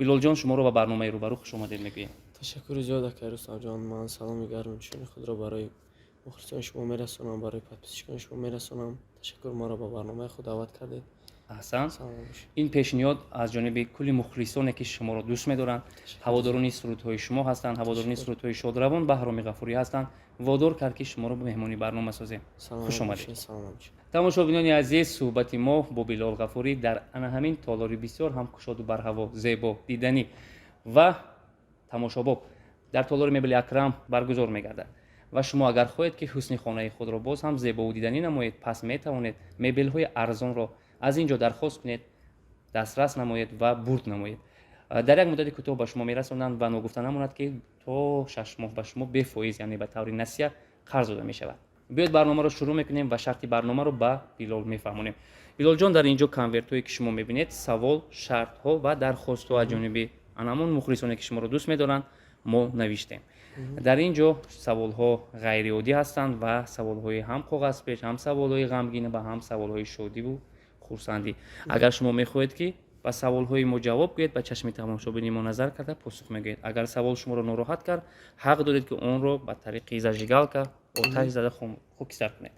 билолҷон, шуморо ба барномаи рӯбарӯ хушомадед мегӯем. ташаккури зиёд акай Рустамҷон. Ман саломи гармичуни худро барои мухлисони шумо мерасонам, барои подписчикони шумо мерасонам. Ташаккур, моро ба барномаи худ даъват кардед. аҳсан. Салом бошед. ин пешниҳод аз ҷониби кулли мухлисоне ки шуморо дӯст медоранд, ҳаводорони сурудҳои шумо ҳастанд, ҳаводорони сурудҳои Шодравон Баҳроми Ғафурӣ ҳастанд, водор кард ки шуморо ба меҳмонӣ барнома созем. Хуш омадед. тамошобинони азиз, суҳбати мо бо Билол Ғафурӣ дар ана ҳамин толори бисёр ҳам кушоду барҳаво, зебо, диданӣ ва тамошобоб дар толори мебели Акрам баргузор мегардад. ва шумо агар хоҳед ки ҳусни хонаи худро боз ҳам зебову диданӣ намоед, пас метавонед мебелҳои арзонро аз ин ҷо дархост кунед, дастрас намоед ва бурд намоед. дар як муддати кӯтоҳ ба шумо мерасонанд ва ногуфта намонад ки то 6 моҳ ба шумо бефоиз, яъне ба таври насия қарз дода мешавад. биёед барномаро шурӯъ мекунем ва шарти барномаро ба Билол мефаҳмонем. Билолҷон, дар ин ҷо конвертҳое ки шумо мебинед, савол, шартҳо ва дархостҳо аз ҷониби анамон мухлисоне ки шуморо дӯст медоранд мо навиштем. дар ин ҷо саволҳо ғайриоддӣ ҳастанд ва саволҳои ҳам коғазпеш, ҳам саволҳои ғамгин ва ҳам саволҳои шодиву хурсандӣ. агар шумо мехоҳед ки ба саволҳои мо ҷавоб гӯед, ба чашми тамошобини мо назар карда посух мегӯед. агар савол шуморо нороҳат кард, ҳақ доред ки онро ба тариқи зажигалка оташ зада хокистар кунед.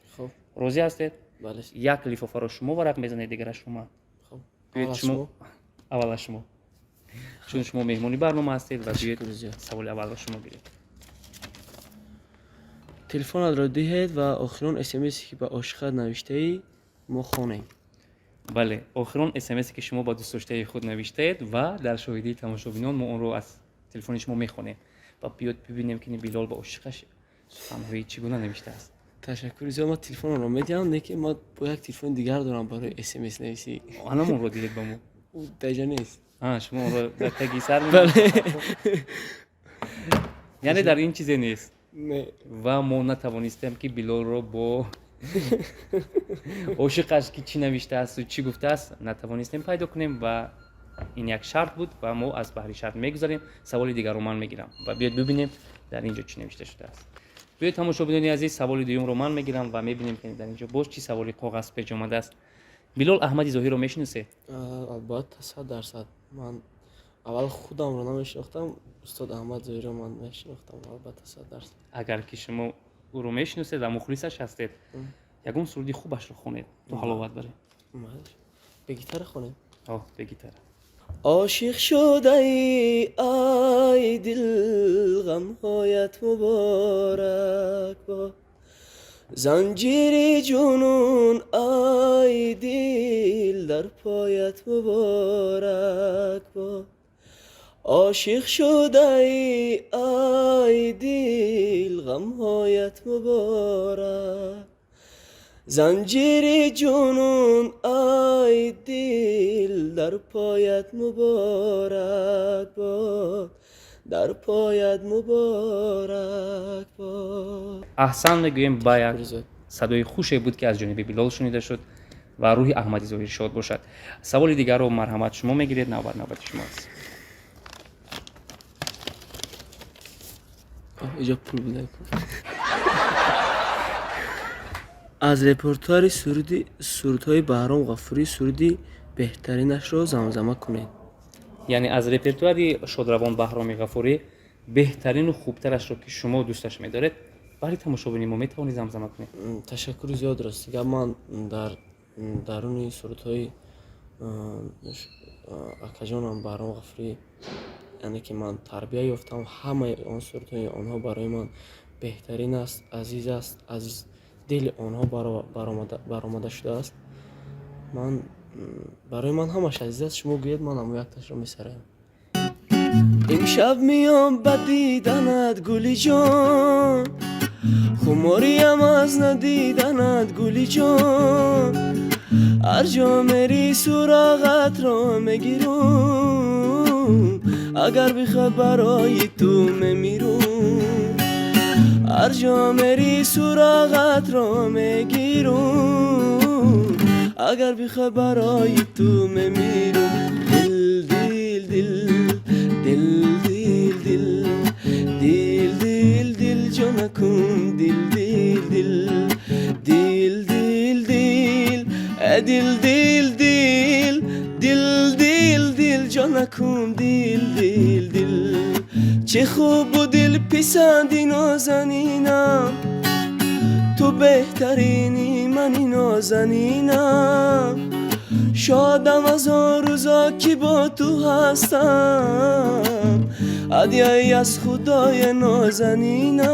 розӣ ҳастед? як лифофаро шумо варақ мезанед, дигараш шумо. аввала шумо, чун шумо меҳмони барнома ҳастед ва биёед саволи аввалро шумо гиред. телефонатро диҳед ва охирон смсе ки ба ошиқат навиштаӣ мо хонем. бале, охирон смсе ки шумо ба дӯстдоштаи худ навиштаед ва дар шоҳидии тамошобинон мо онро аз телефони шумо мехонем ва биёд бибинем ки Билол ба ошиқаш суханҳои чӣ гуна навиштааст. ташаккури зиёд. Ман телефонро медиҳам, лекин ман бо як телефони дигар дорам барои смс нависӣ. анамонро дидед ба мо? даҷа нест. шумо онро дар таги сар яъне дар ин чизе нест. ва мо натавонистем ки Билолро бо ошиқаш ки чӣ навиштаасту чӣ гуфтааст натавонистем пайдо кунем ва ин як шарт буд ва мо аз баҳри шарт мегузарем. саволи дигарро ман мегирам ва биёед бибинем дар ин ҷо чӣ навишта шудааст. биёед тамошобинони азиз, саволи дуюмро ман мегирам ва мебинем ки дар ин ҷо боз чӣ саволи коғаз печ омадааст. Билол Аҳмади Зоҳирро мешиносед? албатта 100%. ман аввал худамро намешинохтам, устод Аҳмад Зоҳирро ман мешинохтам. албатта 100%. агар ки шумо ӯро мешиносед ва мухлисаш ҳастед, ягон суруди хубашро хонед то ҳаловат баред. به گیتار خونه به گیتار. عاشق شده ای دل غمهایت مبارک با زنجیر جنون ای دل در پایت مبارک با عاشق شده ای دل غمهایت مبارک زنجیر جنون ای دل در پایت مبارک باد در پایت مبارک باد. احسن میگویم با یک صدای خوشی بود که از جانب بیلال شنیده شد و روح احمدی ظاهر شاد باشد. سوال دیگر رو مرحمت شما میگیرید، نوبت شماست. اینجا پول بوده. از رپورتاری سرودهای بهرام غفوری سرودی بهترینش رو زمزمه کنید. یعنی از رپورتاری شادروان بهرام غفوری بهترین و خوبترش رو که شما دوستش می‌دارید برای تماشاگران ما میتونید زمزمه کنید. تشکر زیاد راست. دیگه من در درون سرودهای اکاجانم بهرام غفوری یعنی که من تربیت یافتم، همه آن سرودهای آنها برای من بهترین است، عزیز است، از دل آنها برآمده شده است. برای من همش عزیز است. شما گوید من هم یک تاش رو میسرایم. امشب میام به دیدنت گلی جان، خماریم از ندیدنت گلی جان، هر جا میری سراغت را میگیرم، اگر بخواد برای تو میمیرم، هر جا میری سراغت را میگیرم، اگر بخواد برای تو میمیرم. دل دل دل دل دل دل دل دل دل جانکم دل دل دل دل دل دل دل دل دل دل دل دل جانکم دل دل دل دل چه خوب و دل پسندی نازنینم تو بهترینی منی نازنینم شادم از آن روزا که با تو هستم هدیه‌ای از خدای نازنینم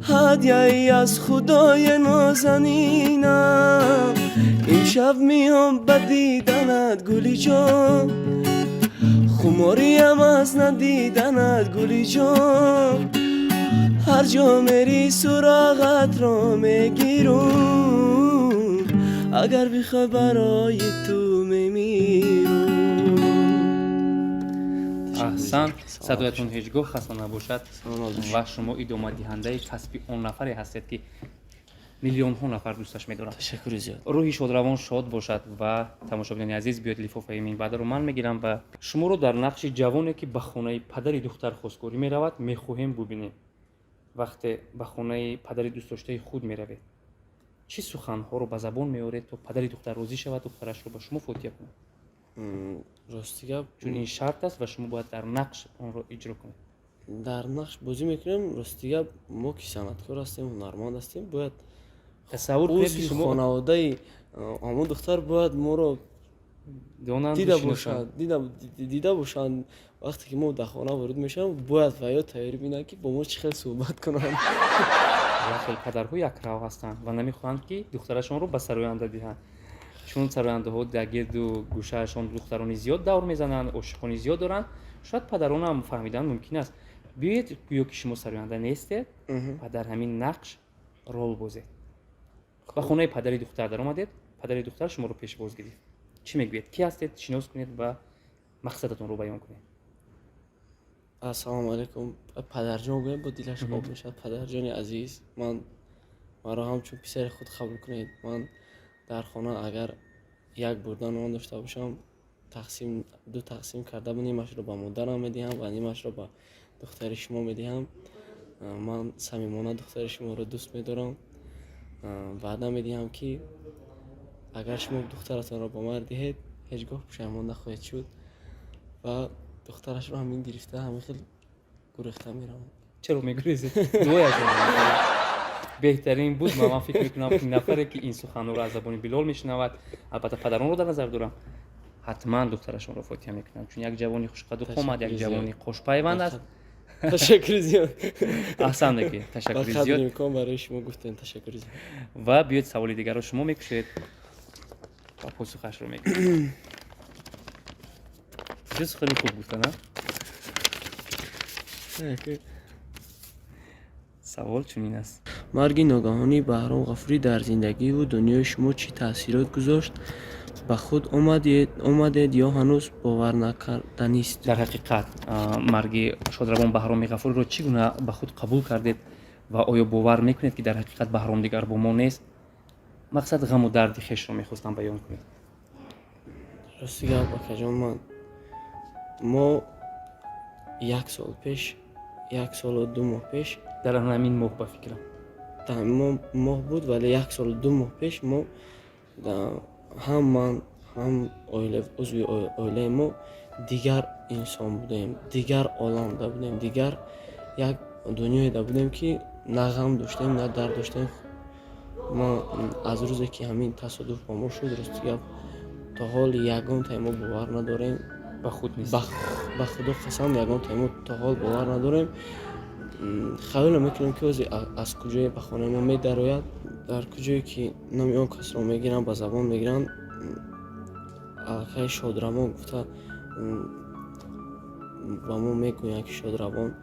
هدیه‌ای از خدای نازنینم امشب میام به دیدنت گلی جان خماریم از ندیدنت گلی جان هر جا میری سراغت را میگیرم اگر بخوای برای تو میمیرم. احسن صدایتون هیچگاه خسته نباشد و شما ادامه دهنده کسب اون نفری هستید که میلیون ها نفر دوستش می‌دارند. تشکر زیاد. روحی شادروان شاد باشد و تماشاگران عزیز بیاید لفافه این بعد رو من میگیرم و شما رو در نقش جوانی که به خانه پدر دختر خواستگاری میرود میخواهیم ببینیم. وقتی به خانه پدر دوست داشته خود میروید چه سخن‌ها رو به زبان میارید تا پدر دختر راضی شود دخترش رو به شما فوتیه کنه؟ راستی گپ چون این شرط است و شما باید در نقش آن رو اجرا کنید. در نقش بازی میکنیم. راستی گپ ما که صنعتکار هستیم هنرمند هستیم باید تصور کنید که شما شما خانواده همون دختر باید ما رو دیده باشند وقتی که ما در خانه وارد میشم باید فریاد تیاری بینن که با ما چه خیلی صحبت کنن. خیلی پدرها یک رو هستند و نمیخواهند که دخترشان رو به سراینده دهند چون سراینده ها در گرد و گوشهشان دخترانی زیاد دور میزنند عاشقانی زیاد دارند شاید پدران هم فهمیدن ممکن است بیاید گویا که شما سراینده نیستید و در همین نقش رول بازید و خانه پدر دختر در آمدید پدر دختر شما رو پیش باز گرفت چی میگوید کی هستید شناس کنید و مقصدتون رو بیان کنید. السلام علیکم. پدرجان گویم با دلش خواب میشد. پدرجان عزیز مرا همچون پسر خود قبول کنید. من در خانه اگر یک بردن نان داشته باشم دو تقسیم کرده نیمش رو به مادرم میدهم و نیمش رو به دختر شما میدهم. من صمیمانه دختر شما رو دوست میدارم. وعده میدهم که اگر شما دخترتان را به من دهید هیچگاه پشیمان نخواهید شد و دخترش رو همین گرفته همین خیلی گریخته میرم. چرا میگریزید؟ دویشون بهترین بود. من فکر میکنم که نفری که این سخن رو از زبان بلال میشنود البته پدران رو در نظر دارم حتما دخترشون رو فوتیه میکنن چون یک جوانی خوشقد و قامت یک جوانی خوش پیوند است. تشکر زیاد. احسن دیگه تشکر زیاد. خدمت میکنم برای شما گفتن تشکر زیاد. و بیاید سوال دیگر رو شما میکشید و پاسخش رو میگید. چیز خیلی خوب گفتن ها؟ سوال چنین است. مرگ ناگهانی بهرام غفوری در زندگی و دنیای شما چی تاثیرات گذاشت؟ به خود آمدید یا هنوز باور نکردنی است؟ در حقیقت مرگ شادروان بهرام غفوری رو چگونه به خود قبول کردید و آیا باور میکنید که در حقیقت بهرام دیگر با ما نیست؟ مقصد غم و درد خویش رو میخواستم بیان کنید. راستی گپ جان ما یک سال پیش 1 سال و 2 ماه پیش در همین ماه بفکرم در همین ماه بود ولی 1 سال و 2 ماه پیش ما هم من هم عضوی عائله ما دیگر انسان بودیم دیگر عالم دا بودیم دیگر یک دنیای دا بودیم که نه غم داشتیم نه درد داشتیم. ما از روزی که همین تصادف با ما شد راستی گپ تا حال یگان تایما باور نداریم به خود نیست. به خدا قسم یگان تایما تا حال باور نداریم. خیال میکنیم که از کجای به خانه ما میدراید در کجایی که نامی آن کس را میگیرن به زبان میگیرن. خیلی شادروان گفته با ما میگوین که شادروان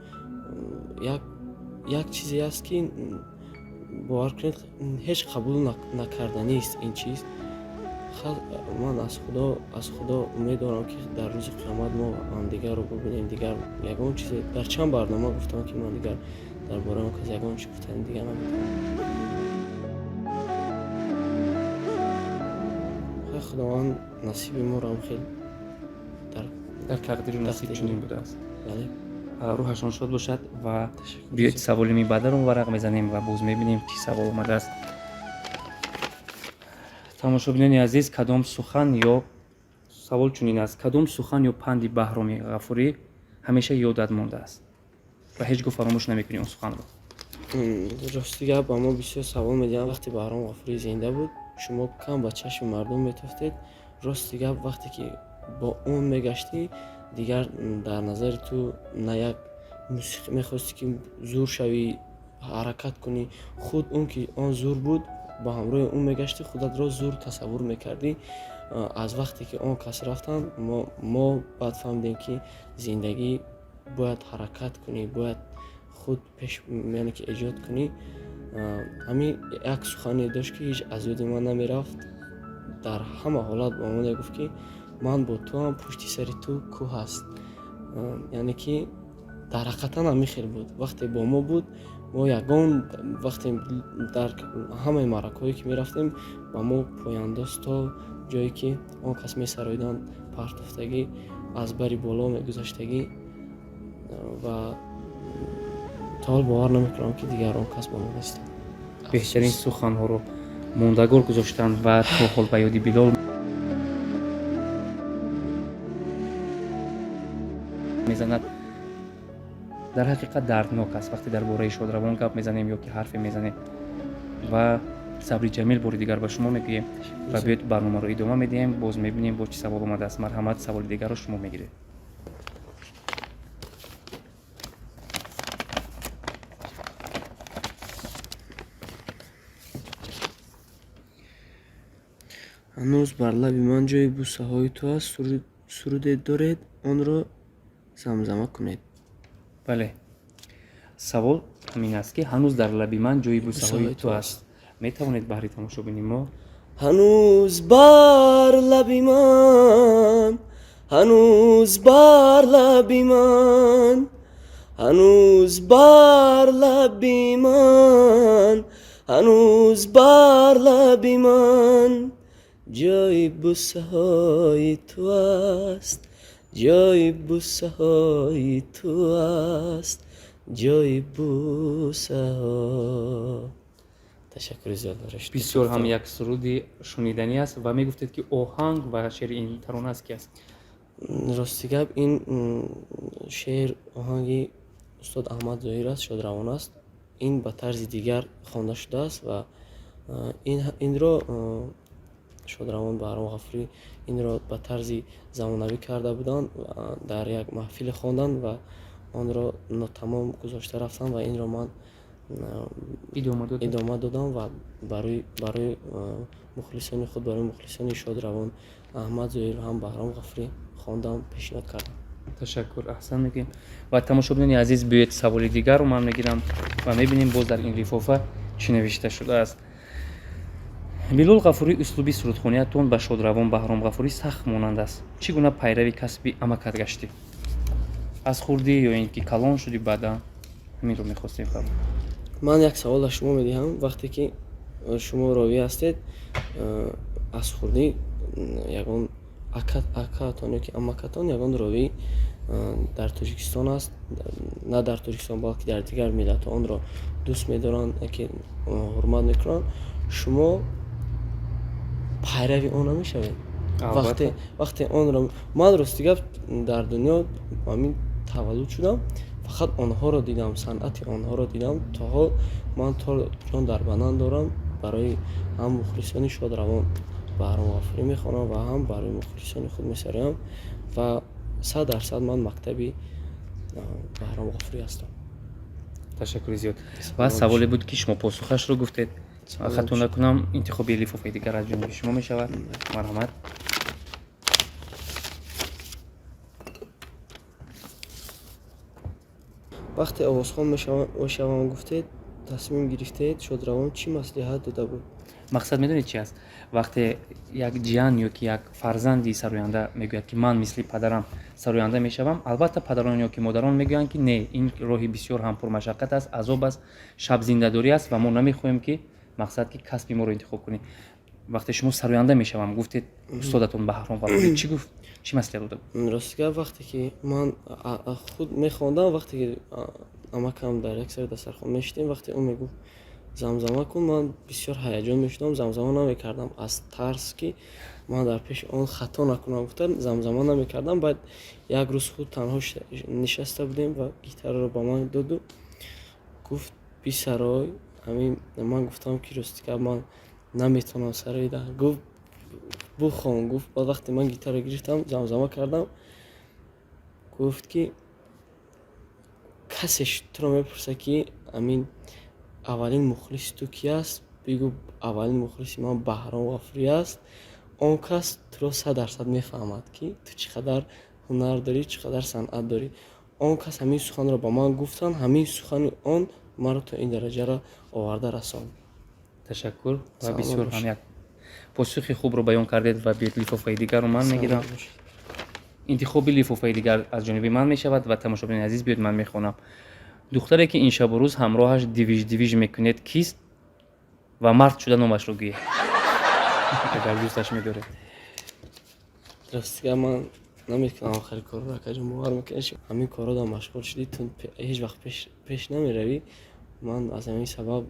یک چیزی است که باور کنید هیچ قبول نکردنی است این چیز. من از خدا امید دارم که در روز قیامت ما همدیگر رو ببینیم. دیگر یگان چیز در چند برنامه گفتم که من دیگر درباره اون کس یگان چیز گفتن دیگر نمی‌کنم. خداوند نصیب ما رو هم خیلی در تقدیر نصیب چنین بوده است. بله. روحشان شاد باشد و بیایید سوال می بعد رو ورق میزنیم و باز میبینیم چی سوال اومده است. تماشاگران عزیز کدام سخن یا савол чунин аст: кадом сухан ё панди Баҳроми Ғафурӣ ҳамеша ёдат мондааст ва ҳеҷ гоҳ фаромӯш намекунӣ он суханро? рости гап ба мо бисёр савол медиҳанд. Вақте Баҳром Ғафурӣ зинда буд, шумо кам ба чашми мардум метафтед. Рости гап вақте ки бо он мегаштӣ, дигар дар назари ту на як мусиқӣ мехости ки зур шавӣ, ҳаракат кунӣ. худ он ки он зур буд, ба ҳамроҳи он мегаштӣ, худатро зур тасаввур мекардӣ. аз вақте ки он кас рафтанд, мо баъд фаҳмидем ки зиндагӣ бояд ҳаракат кунӣ, бояд худ пеш яъне ки эҷод кунӣ. ҳамин як сухане дошт ки ҳеҷ аз ёди ман намерафт. дар ҳама ҳолат ба мо мегуфт ки ман бо туам, пушти сари ту кӯҳ аст. яъне ки дар ҳақиқатан ҳамин хел буд. вақте бо мо буд, мо ягон вақте дар ҳамаи маъракаҳое ки мерафтем, ба мо пояндоз то ҷое ки он кас месароиданд партофтагӣ, аз бари боло мегузаштагӣ ва то ҳол бовар намекунам ки дигар он кас бо мо нест. беҳтарин суханҳоро мондагор гузоштанд ва то ҳол ба ёди Билол мезанад. дар ҳақиқат дарднок аст вақте дар бораи Шодравон гап мезанем ё ки ҳарфе мезанем. ва сабри ҷамил бори дигар ба шумо мегӯем ва биёед барномаро идома медиҳем. боз мебинем бо чӣ савол омадааст. марҳамат, саволи дигарро шумо мегиред. ҳанӯз бар лаби ман ҷои бусаҳои ту аст. суруде доред, онро замзама кунед. бале, савол ҳамин аст ки ҳанӯз дар лаби ман ҷои бусаҳои ту аст. метавонед баҳри тамошобини мо ҳанӯз бар лаби ман, ҳанӯз бар лаби ман, ҳанӯз бар лаби ман, ҳанӯз бар лаби ман, ҷои бусаҳои ту аст, ҷои бусаҳои ту аст, ҷои бусаҳо. ташаккури зиёд бараш. бисёр ҳам як суруди шуниданӣ аст ва мегуфтед ки оҳанг ва шеъри ин таронаст ки аст? рости гап ин шеър оҳанги устод Аҳмад Зоҳир аст, Шодравон аст. ин ба тарзи дигар хонда шудааст ва инро Шодравон Баҳром Ғафурӣ инро ба тарзи замонавӣ карда буданд, дар як маҳфиле хонданд ва онро нотамом гузошта рафтанд ва инро ман идома додам ва барои мухлисони худ, барои мухлисони Шодравон, Аҳмад Зоҳир ҳам Баҳром Ғафурӣ хондам, пешниҳод кардам. ташаккур, аҳсан мегӯем. ва тамошобинони азиз, биёед саволи дигарро ман мегирам ва мебинем боз дар ин лифофа чӣ навишта шудааст. Билол Ғафурӣ, услуби сурудхониятон ба Шодравон Баҳром Ғафурӣ сахт монанд аст. Чӣ гуна пайрави касби амакат гаштӣ? аз хурдӣ ё ин ки калон шудӣ баъдан? ҳаминро мехостем фаҳмед. ман як савол аз шумо медиҳам. вақте ки шумо ровӣ ҳастед, аз хурдӣ ягон акаатон ё ки амакатон ягон ровӣ дар Тоҷикистон аст, на дар Тоҷикистон балки дар дигар миллатҳо онро дӯст медоранд, яке ҳурмат мекунанд. шумо пайрави он намешавед? вақте онро ман рости гап дар дунё ҳамин таваллуд шудам, фақат онҳоро дидам, санъати онҳоро дидам. то ҳол ман то ҷон дар бадан дорам, барои ҳам мухлисони Шодравон Баҳром Ғафурӣ мехонам ва ҳам барои мухлисони худ месароям ва 100% ман мактаби Баҳром Ғафурӣ ҳастам. ташаккури зиёд. ва саволе буд ки шумо посухашро гуфтед. хато накунам, интихоби лифофаи дигар аз ҷониби шумо мешавад. марҳамат. вақте овозхон мешавам гуфтед, тасмим гирифтед, Шодравон чӣ маслиҳат дода буд? мақсад медонед чӣ аст? вақте як ҷиян ё ки як фарзанди сароянда мегӯяд ки ман мисли падарам сароянда мешавам, албатта падарон ё ки модарон мегӯянд ки не, ин роҳи бисёр ҳам пурмашаққат аст, азоб аст, шабзиндадорӣ аст ва мо намехоҳем ки мақсад ки касби моро интихоб кунӣ. вақте шумо сароянда мешавам, гуфтед устодатон Баҳром Ғафурӣ чӣ гуфт? чӣ маслиҳат дода буд? рости гап вақте ки ман худ мехондам, вақте ки амакам дар як сари дастархон мешитем, вақте он мегуфт замзама кун. Ман бисёр ҳаяҷон мешудам, замзама намекардам аз тарс ки ман дар пеши он хато накунам гуфта замзама намекардам. Баъд як рӯз худ танҳо нишаста будем ва гитараро ба ман доду, гуфт бисарой. Ҳамин ман гуфтам ки ростика ман наметавонам сарои да. Гуфт бухон. Гуфт баъд вақте ман гитара гирифтам замзама кардам, гуфт ки касе туро мепурса ки амин аввалин мухлиси ту ки аст, бигӯ аввалин мухлиси ман Баҳром Ғафурӣ аст. Он кас туро 100% мефаҳмад ки ту чӣ қадар ҳунар дорӣ, чӣ қадар санъат дорӣ. Он кас ҳамин суханро ба ман гуфтан, ҳамин сухани он маро то ин дараҷаро оварда расонд. ташаккур ва бисёр ҳам як посухи хубро баён кардед ва биёд лифофаи дигарро ман мегирам. интихоби лифофаи дигар аз ҷониби ман мешавад ва тамошобини азиз биёд ман мехонам. духтаре ки ин шабу рӯз ҳамроҳаш дивиж мекунед кист ва мард шуда номашро гӯед агар дӯсташ медоред. Ростига ман наметавонам охири корро акаҷон бовар мекунед. Ҳамин корро дар машғул шудӣ, ту ҳеҷ вақт пеш намеравӣ. Ман аз ҳамин сабаб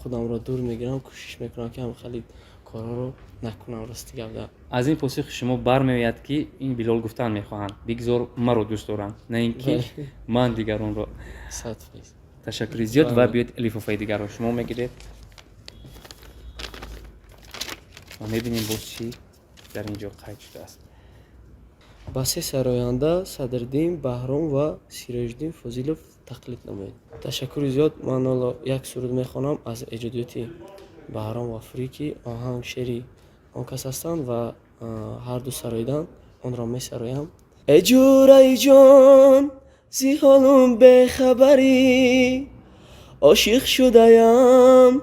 худамро дур мегирам, кӯшиш мекунам ки ҳамин хали корҳоро накунам. Ростига аз ин посухи шумо бармеояд ки ин Билол гуфтан мехоҳанд бигзор маро дӯст доранд, на ин ки ман дигаронро. 100%. ташаккури зиёд ва биёд лифофаи дигарро шумо мегиред ва мебинем боз чӣ дар ин ҷо қайд шудааст. ба се сароянда Садриддин Баҳром ва Сироҷиддин Фозилов тақлид намоед. Ташаккури зиёд. Ман ҳоло як суруд мехонам аз эҷодиёти Баҳром Ғафурӣ ки оҳанг шери он кас ҳастанд ва ҳарду сароидан онро месароям. Эҷураи ҷон зи ҳолум бехабарӣ, ошиқ шудаям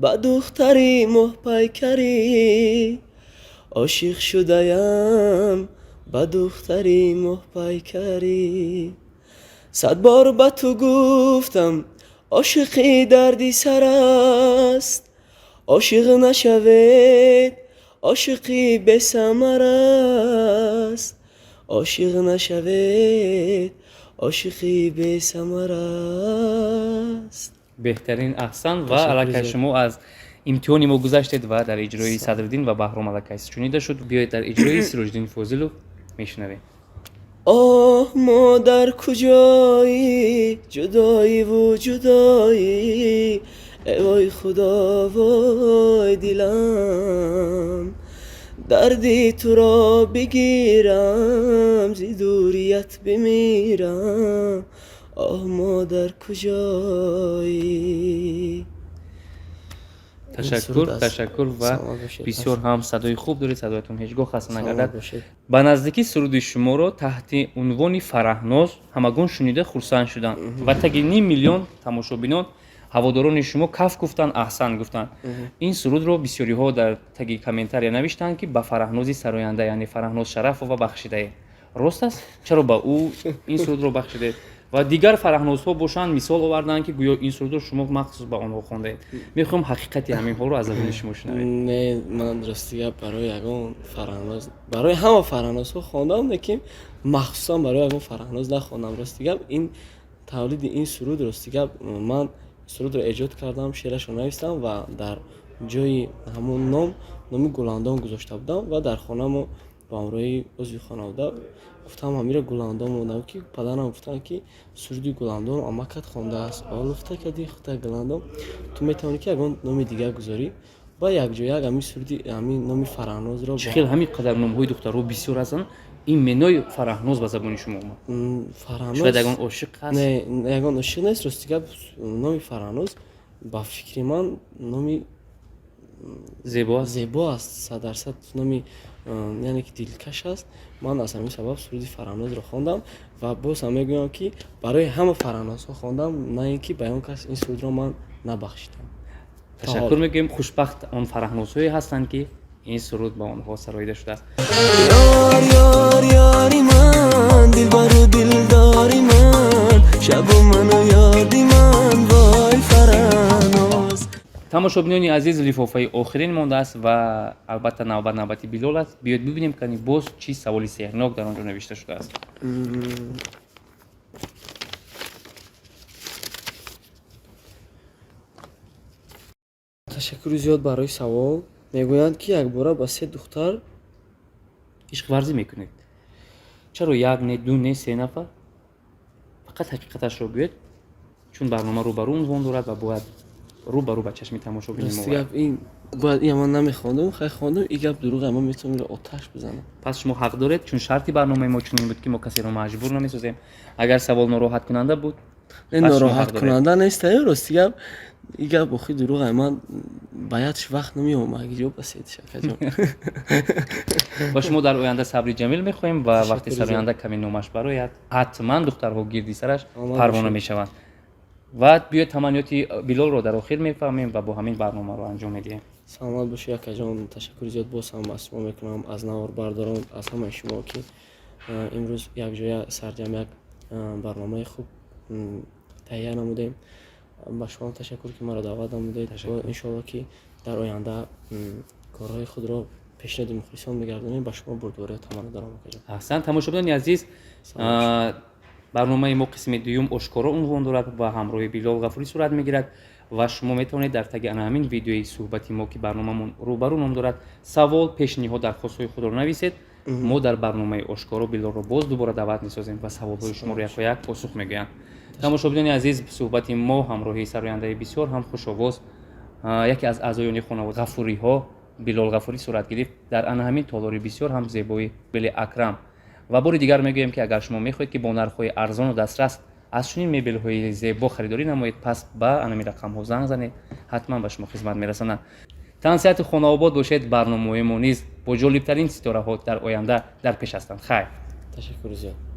ба духтари моҳпайкарӣ, ошиқ шудаям ба духтари моҳпайкарӣ. Сад бор ба ту гуфтам ошиқи дарди сар аст, ошиқ нашавед ошиқи бесамар аст, ошиқ нашавед ошиқи бесамар аст. беҳтарин аҳсан ва аллакай шумо аз имтиҳони мо гузаштед ва дар иҷрои Садриддин ва Баҳром аллакай шунида шуд. биёед дар иҷрои Сироҷиддин Фозилов мешунавем. Оҳ модар куҷоӣ, ҷудоиву ҷудоӣ, эвой худо вой дилам, дарди туро бигирам, зи дурият бимирам, оҳ модар куҷоӣ. ташаккур ва бисёр ҳам садои хуб доред. садоятон ҳеҷ гоҳ хаста нагардад. ба наздикӣ суруди шуморо таҳти унвони Фараҳноз ҳамагон шунида хурсанд шуданд ва таги 5 миллион тамошобинон ҳаводорони шумо каф гуфтанд, аҳсан гуфтанд. ин сурудро бисёриҳо дар таги комментария навиштанд ки ба Фараҳнози сароянда, яъне Фараҳноз Шарафова бахшидае. рост аст? чаро ба ӯ ин сурудро бахшидед? ва дигар фараҳнозҳо бошанд мисол оварданд ки гӯё ин сурудро шумо махсус ба онҳо хондаед. мехоҳам ҳақиқати ҳаминҳоро аз забони шумо шунавем. Не, ман ростига барои ягон фараҳноз, барои ҳама фараҳнозҳо хондам, лекин махсусан барои ягон фараҳноз нахондам. ростига ин тавлиди ин суруд, ростига ман сурудро эҷод кардам, шеърашро навистам ва дар ҷои ҳамон номи Гуландон гузошта будам ва дар хонамо ба ҳамроҳи узви хонавода гуфтам ҳамира Гуландон монав ки падарам гуфтанд ки суруди Гуландон амакат хондааст. олуфта кади хута Гуландон, ту метавонӣ ки ягон номи дигар гузорӣ. ба якҷояк ҳамин суруди ҳамин номи фараҳнозро чӣ хел ҳамин қадар номҳои духтарҳо бисёр ҳастанд. ин менои фараҳноз ба забони шумо омад. фараҳноз шояд ягон ошиқ ҳаст? Не, ягон ошиқ нест. ростига номи фараҳноз ба фикри ман номи зебо аст. 100% номи яъне ки дилкаш аст. ман аз ҳамин сабаб суруди фараҳнозро хондам ва боз ҳам мегӯям ки барои ҳама фараҳнозҳо хондам, на ин ки ба ён кас ин сурудро ман набахшидам. ташаккур мегӯем. хушбахт он фараҳнозҳое ҳастанд ки ин суруд ба онҳо сароида шудааст. ёр ёр ёри ман, дилбару дилдори ман, шабу ману ёди ман, вой фараҳноз. тамошобинони азиз, лифофаи охирин мондааст ва албатта навбати Билол аст. биёед бибинем кани боз чӣ саволи сеҳрнок дар он ҷо навишта шудааст. ташаккури зиёд барои савол. Мегӯянд ки якбора ба 3 духтар ишқварзӣ мекунед. Чаро як не, ду не, 3 нафар? Фақат ҳақиқаташро гӯед, чун барнома рӯ ба рӯ унвон дорад ва бояд рӯ ба рӯ ба чашми тамошобинӣ расти моварад. гап ин бояд ин ман намехондам, хай хондам, ин гап дурӯғ, ман метавонам инро оташ бизанам. Пас шумо ҳақ доред, чун шарти барномаи мо чунин буд ки мо касеро маҷбур намесозем. Агар савол нороҳаткунанда буд, Не пас шумо ҳақ нороҳат доред. кунанда нест, расти гап ин гап охи дурӯғ, ман баядш вақт намеёвам агиҷо ба сед шакаҷон. ва шумо дар оянда сабри ҷамил мехоҳем ва Ташаккур вақти сари зиёд. оянда каме номаш барояд, ҳатман духтарҳо гирди сараш Омад парвона бошед. мешаванд. ва биёед таманниёти Билолро дар охир мефаҳмем ва бо ҳамин барномаро анҷом медиҳем. саломат бошед акаҷон, ташаккури зиёд боз ҳам аз шумо мекунам, аз наворбардорон, аз ҳамаи шумо ки имрӯз якҷоя сарҷам як барномаи хуб таҳия намудем. Ба шумо ташаккур ки маро даъват намудед. Иншоалло ки дар оянда корҳои худро пешниҳоди мухлисон мегардонем. Ба шумо бурдворият таманно дорам акаҷон. аҳсан, тамошобинони азиз, барномаи мо қисми дуюм ошкоро унвон дорад ва ҳамроҳи Билол Ғафурӣ сурат мегирад ва шумо метавонед дар таги ана ҳамин видеои суҳбати мо ки барномамон рӯ ба рӯ ном дорад, савол, пешниҳод, дархостҳои худро нависед. Мо дар барномаи ошкоро Билолро боз дубора даъват месозем ва саволҳои шуморо яко як посух мегӯянд. тамошобинони азиз, суҳбати мо ҳамроҳи сарояндаи бисёр ҳам хушовоз, яке аз аъзоёни хонаводаи Ғафуриҳо, Билол Ғафурӣ сурат гирифт дар ана ҳамин толори бисёр ҳам зебои Бели Акрам. ва бори дигар мегӯем ки агар шумо мехоҳед ки бо нархҳои арзону дастрас аз чунин мебелҳои зебо харидорӣ намоед, пас ба анамин рақамҳо занг занед, ҳатман ба шумо хизмат мерасонанд. тансиҳати хонаобод бошед. барномаҳои мо низ бо ҷолибтарин ситораҳо дар оянда дар пеш ҳастанд. хайр. Ташаккури зиёд.